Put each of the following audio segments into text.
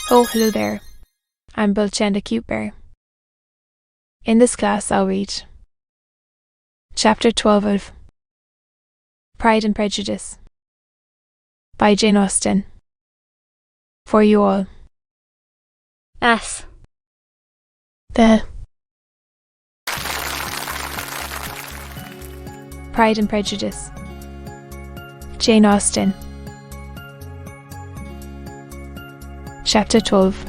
Oh, hello there. I'm Bulchenda Cute Bear. In this class, I'll read Chapter 12 of Pride and Prejudice by Jane Austen. For you all. S. The Pride and Prejudice. Jane Austen. Chapter 12.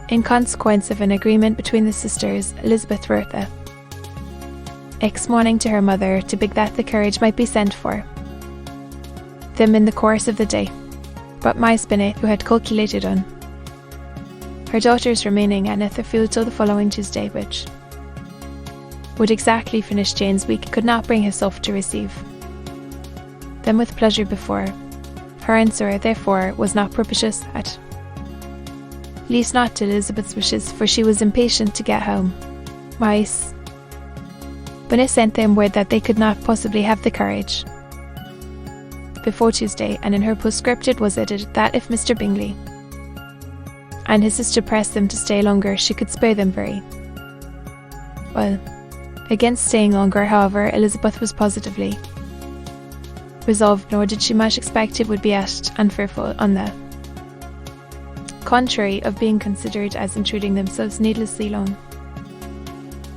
In consequence of an agreement between the sisters, Elizabeth wrote morning to her mother to beg that the carriage might be sent for them in the course of the day, but my Spinnet, who had calculated on her daughters remaining at Netherfield till the following Tuesday, which would exactly finish Jane's week, could not bring herself to receive them with pleasure before. Her answer, therefore, was not propitious, at least not to Elizabeth's wishes, for she was impatient to get home. My Spinnet sent them word that they could not possibly have the carriage before Tuesday, and in her postscript it was added that if Mr. Bingley and his sister pressed them to stay longer, she could spare them very well. Against staying longer, however, Elizabeth was positively resolved, nor did she much expect it would be asked, and fearful, on the contrary, of being considered as intruding themselves needlessly long.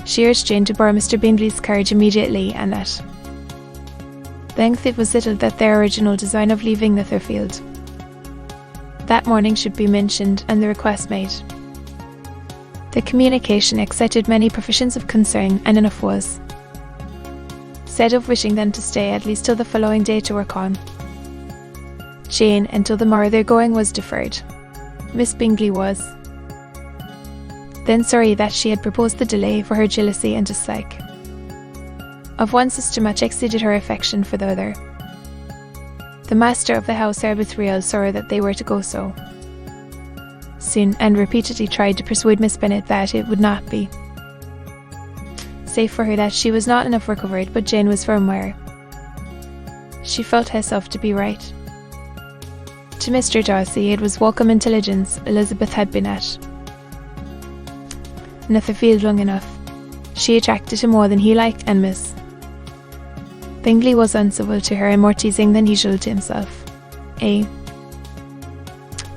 She urged Jane to borrow Mr. Bingley's carriage immediately, and at length it was settled that their original design of leaving Netherfield that morning should be mentioned, and the request made. The communication excited many professions of concern, and enough was said of wishing them to stay at least till the following day to work on Jane, until the morrow their going was deferred. Miss Bingley was then sorry that she had proposed the delay, for her jealousy and dislike of one sister much exceeded her affection for the other. The master of the house heard with real sorrow that they were to go so soon, and repeatedly tried to persuade Miss Bennet that it would not be safe for her, that she was not enough recovered, but Jane was firm where she felt herself to be right. To Mr. Darcy it was welcome intelligence Elizabeth had been at Netherfield long enough. She attracted him more than he liked, and Miss Bingley was uncivil to her and more teasing than usual to himself.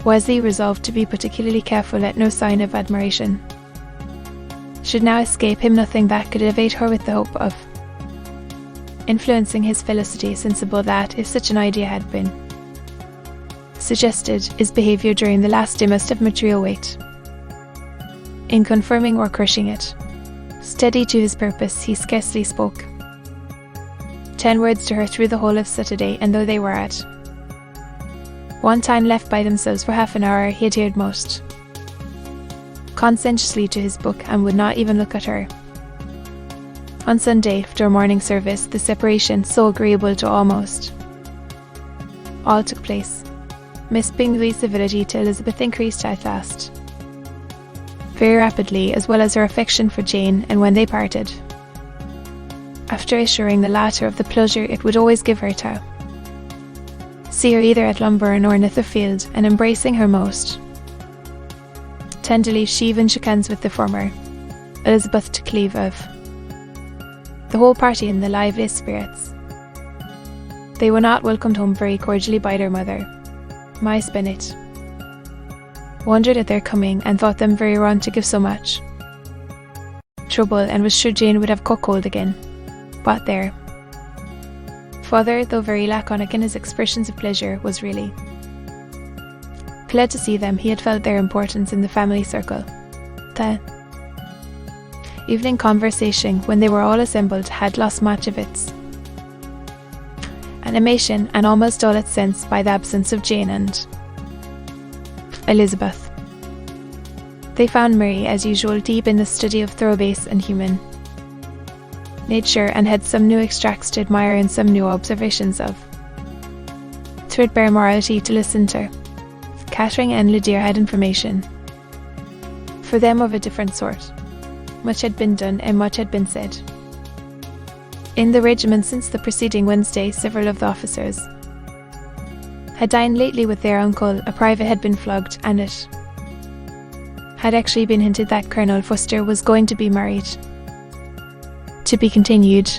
Wesley resolved to be particularly careful that no sign of admiration should now escape him, nothing that could evade her, with the hope of influencing his felicity, sensible that, if such an idea had been suggested, his behaviour during the last day must have material weight in confirming or crushing it. Steady to his purpose, he scarcely spoke 10 words to her through the whole of Saturday, and though they were at one time left by themselves for half an hour, he adhered most conscientiously to his book, and would not even look at her. On Sunday, after morning service, the separation, so agreeable to almost all, took place. Miss Bingley's civility to Elizabeth increased at last very rapidly, as well as her affection for Jane, and when they parted, after assuring the latter of the pleasure it would always give her to see her either at Longbourn or Netherfield, and embracing her most tenderly, she even shook hands with the former, Elizabeth took leave of the whole party in the liveliest spirits. They were not welcomed home very cordially by their mother. My Spinnet wondered at their coming, and thought them very wrong to give so much trouble, and was sure Jane would have caught cold again. But their father, though very laconic in his expressions of pleasure, was really glad to see them. He had felt their importance in the family circle. The evening conversation, when they were all assembled, had lost much of its animation, and almost all its sense, by the absence of Jane and Elizabeth. They found Mary, as usual, deep in the study of thorough base and human nature, and had some new extracts to admire and some new observations of threadbare morality to listen to. Catherine and Lydia had information for them of a different sort. Much had been done, and much had been said in the regiment since the preceding Wednesday. Several of the officers had dined lately with their uncle, a private had been flogged, and it had actually been hinted that Colonel Fuster was going to be married. To be continued.